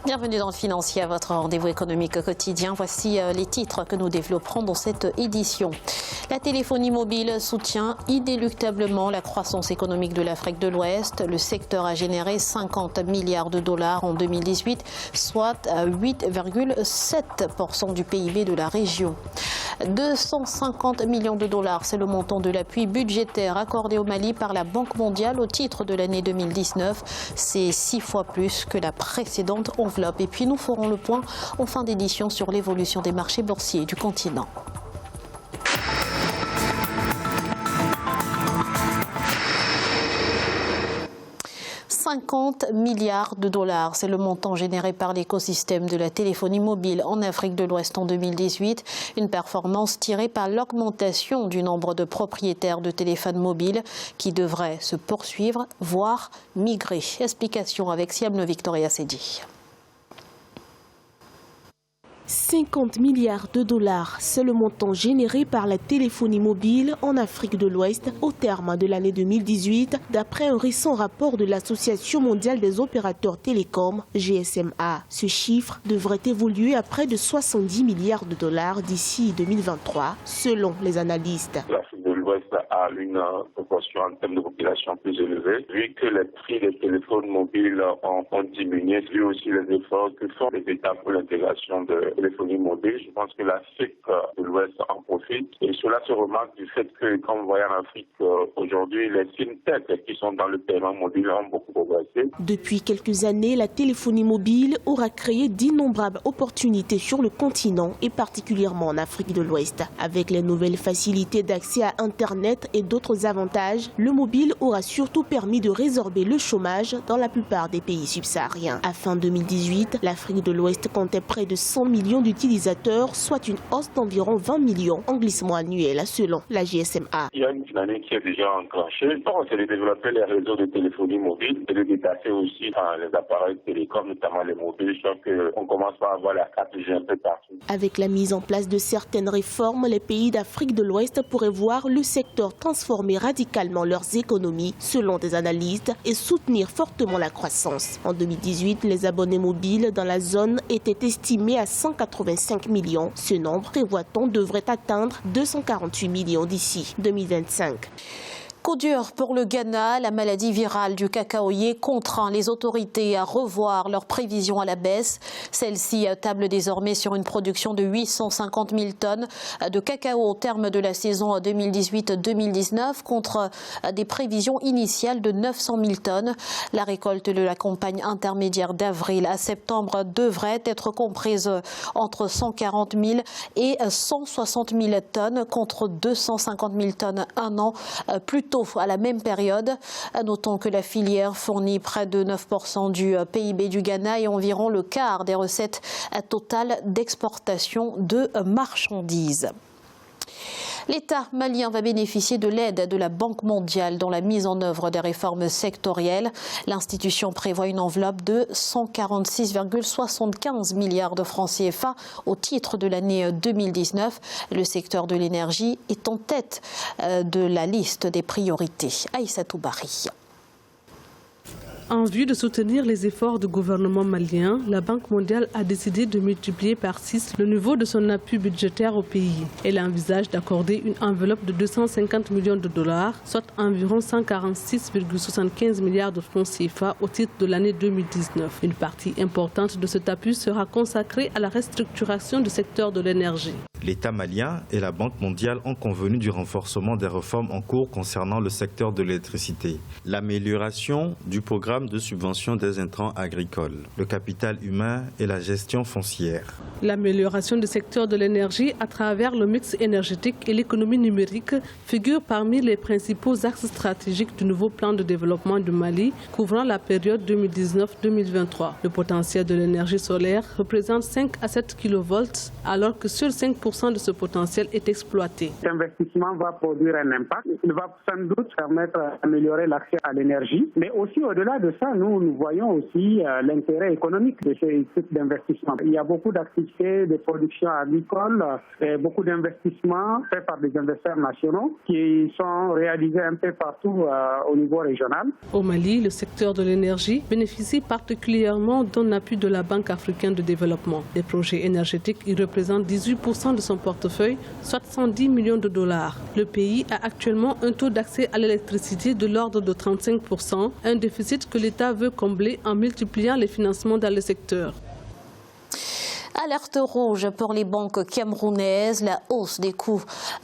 Bienvenue dans le Financier, à votre rendez-vous économique quotidien. Voici les titres que nous développerons dans cette édition. La téléphonie mobile soutient inéluctablement la croissance économique de l'Afrique de l'Ouest. Le secteur a généré 50 milliards de dollars en 2018, soit 8,7% du PIB de la région. 250 millions de dollars, c'est le montant de l'appui budgétaire accordé au Mali par la Banque mondiale au titre de l'année 2019. C'est 6 fois plus que la précédente enveloppe. Et puis nous ferons le point en fin d'édition sur l'évolution des marchés boursiers du continent. « 50 milliards de dollars, c'est le montant généré par l'écosystème de la téléphonie mobile en Afrique de l'Ouest en 2018. Une performance tirée par l'augmentation du nombre de propriétaires de téléphones mobiles qui devrait se poursuivre, voire migrer. Explication avec Siam Victoria Sedi. 50 milliards de dollars, c'est le montant généré par la téléphonie mobile en Afrique de l'Ouest au terme de l'année 2018, d'après un récent rapport de l'Association mondiale des opérateurs télécoms, GSMA. Ce chiffre devrait évoluer à près de 70 milliards de dollars d'ici 2023, selon les analystes. L'Afrique de l'Ouest a une proportion en termes de population plus élevée. Vu que les prix des téléphones mobiles ont diminué, vu aussi les efforts que font les États pour l'intégration de téléphonie mobile, je pense que l'Afrique de l'Ouest en profite. Et cela se remarque du fait que, comme vous voyez en Afrique aujourd'hui, les fintechs qui sont dans le paiement mobile ont beaucoup progressé. Depuis quelques années, la téléphonie mobile aura créé d'innombrables opportunités sur le continent et particulièrement en Afrique de l'Ouest. Avec les nouvelles facilités d'accès à Internet et d'autres avantages, le mobile aura surtout permis de résorber le chômage dans la plupart des pays subsahariens. À fin 2018, l'Afrique de l'Ouest comptait près de 100 millions d'utilisateurs, soit une hausse d'environ 20 millions en glissement annuel selon la GSMA. Il y a une dynamique qui est déjà enclenchée. C'est de développer les réseaux de téléphonie mobile et de déplacer aussi les appareils télécoms, notamment les mobiles. Je pense qu'on commence par avoir la 4G un peu partout. Avec la mise en place de certaines réformes, les pays d'Afrique de l'Ouest pourraient voir le secteur transformer radicalement leurs économies, selon des analystes, et soutenir fortement la croissance. En 2018, les abonnés mobiles dans la zone étaient estimés à 185 millions. Ce nombre, prévoit-on, devrait atteindre 248 millions d'ici 2025. Coup dur pour le Ghana, la maladie virale du cacaoyer contraint les autorités à revoir leurs prévisions à la baisse. Celle-ci table désormais sur une production de 850 000 tonnes de cacao au terme de la saison 2018-2019 contre des prévisions initiales de 900 000 tonnes. La récolte de la campagne intermédiaire d'avril à septembre devrait être comprise entre 140 000 et 160 000 tonnes contre 250 000 tonnes un an plus tôt à la même période. Notons que la filière fournit près de 9% du PIB du Ghana et environ le quart des recettes totales d'exportation de marchandises. L'État malien va bénéficier de l'aide de la Banque mondiale dans la mise en œuvre des réformes sectorielles. L'institution prévoit une enveloppe de 146,75 milliards de francs CFA au titre de l'année 2019. Le secteur de l'énergie est en tête de la liste des priorités. Aïssatou Bari. En vue de soutenir les efforts du gouvernement malien, la Banque mondiale a décidé de multiplier par 6 le niveau de son appui budgétaire au pays. Elle envisage d'accorder une enveloppe de 250 millions de dollars, soit environ 146,75 milliards de francs CFA au titre de l'année 2019. Une partie importante de cet appui sera consacrée à la restructuration du secteur de l'énergie. L'État malien et la Banque mondiale ont convenu du renforcement des réformes en cours concernant le secteur de l'électricité, l'amélioration du programme de subvention des intrants agricoles, le capital humain et la gestion foncière. L'amélioration du secteur de l'énergie à travers le mix énergétique et l'économie numérique figure parmi les principaux axes stratégiques du nouveau plan de développement du Mali couvrant la période 2019-2023. Le potentiel de l'énergie solaire représente 5 à 7 kV alors que seuls 5% 50% de ce potentiel est exploité. Cet investissement va produire un impact. Il va sans doute permettre d'améliorer l'accès à l'énergie. Mais aussi, au-delà de ça, nous voyons aussi l'intérêt économique de ces types d'investissements. Il y a beaucoup d'activités de production agricole, beaucoup d'investissements faits par des investisseurs nationaux qui sont réalisés un peu partout au niveau régional. Au Mali, le secteur de l'énergie bénéficie particulièrement d'un appui de la Banque africaine de développement. Les projets énergétiques y représentent 18% de son portefeuille, soit 110 millions de dollars. Le pays a actuellement un taux d'accès à l'électricité de l'ordre de 35%, un déficit que l'État veut combler en multipliant les financements dans le secteur. Alerte rouge pour les banques camerounaises. La hausse des coûts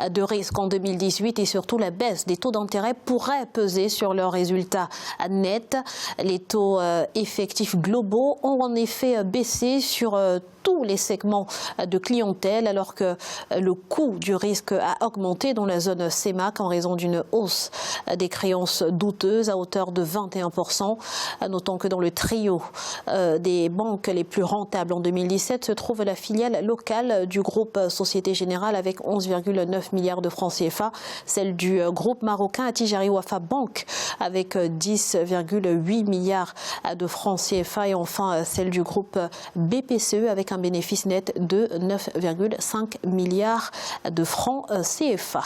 de risque en 2018 et surtout la baisse des taux d'intérêt pourraient peser sur leurs résultats nets. Les taux effectifs globaux ont en effet baissé sur tous les segments de clientèle alors que le coût du risque a augmenté dans la zone CEMAC en raison d'une hausse des créances douteuses à hauteur de 21%. Notons que dans le trio des banques les plus rentables en 2017 se trouve la filiale locale du groupe Société Générale avec 11,9 milliards de francs CFA, celle du groupe marocain Attijari Wafa Bank avec 10,8 milliards de francs CFA et enfin celle du groupe BPCE avec un bénéfice net de 9,5 milliards de francs CFA.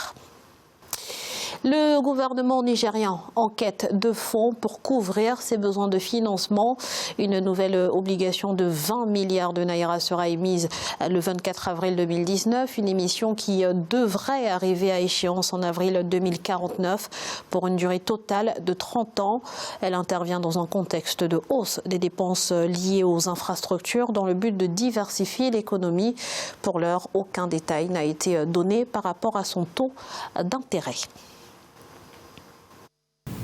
Le gouvernement nigérian en quête de fonds pour couvrir ses besoins de financement. Une nouvelle obligation de 20 milliards de naira sera émise le 24 avril 2019. Une émission qui devrait arriver à échéance en avril 2049 pour une durée totale de 30 ans. Elle intervient dans un contexte de hausse des dépenses liées aux infrastructures dans le but de diversifier l'économie. Pour l'heure, aucun détail n'a été donné par rapport à son taux d'intérêt.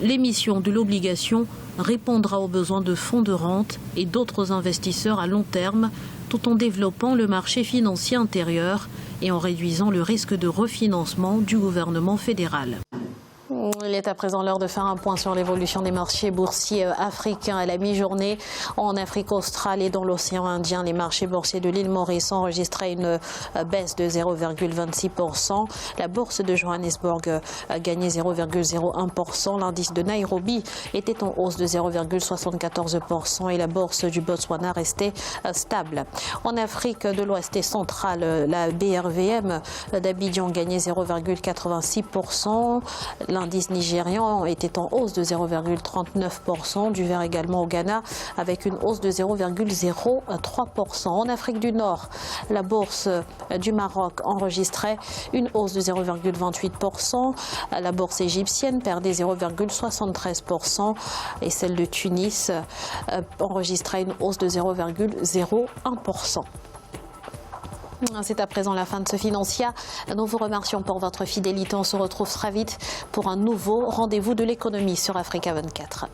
L'émission de l'obligation répondra aux besoins de fonds de rente et d'autres investisseurs à long terme, tout en développant le marché financier intérieur et en réduisant le risque de refinancement du gouvernement fédéral. Il est à présent l'heure de faire un point sur l'évolution des marchés boursiers africains à la mi-journée. En Afrique australe et dans l'océan Indien, les marchés boursiers de l'île Maurice enregistraient une baisse de 0,26%. La bourse de Johannesburg a gagné 0,01%. L'indice de Nairobi était en hausse de 0,74% et la bourse du Botswana restait stable. En Afrique de l'Ouest et centrale, la BRVM d'Abidjan gagnait 0,86%. L'indice nigérian était en hausse de 0,39%, du vert également au Ghana avec une hausse de 0,03%. En Afrique du Nord, la bourse du Maroc enregistrait une hausse de 0,28%. La bourse égyptienne perdait 0,73% et celle de Tunis enregistrait une hausse de 0,01%. C'est à présent la fin de ce Financia. Nous vous remercions pour votre fidélité. On se retrouve très vite pour un nouveau rendez-vous de l'économie sur Africa 24.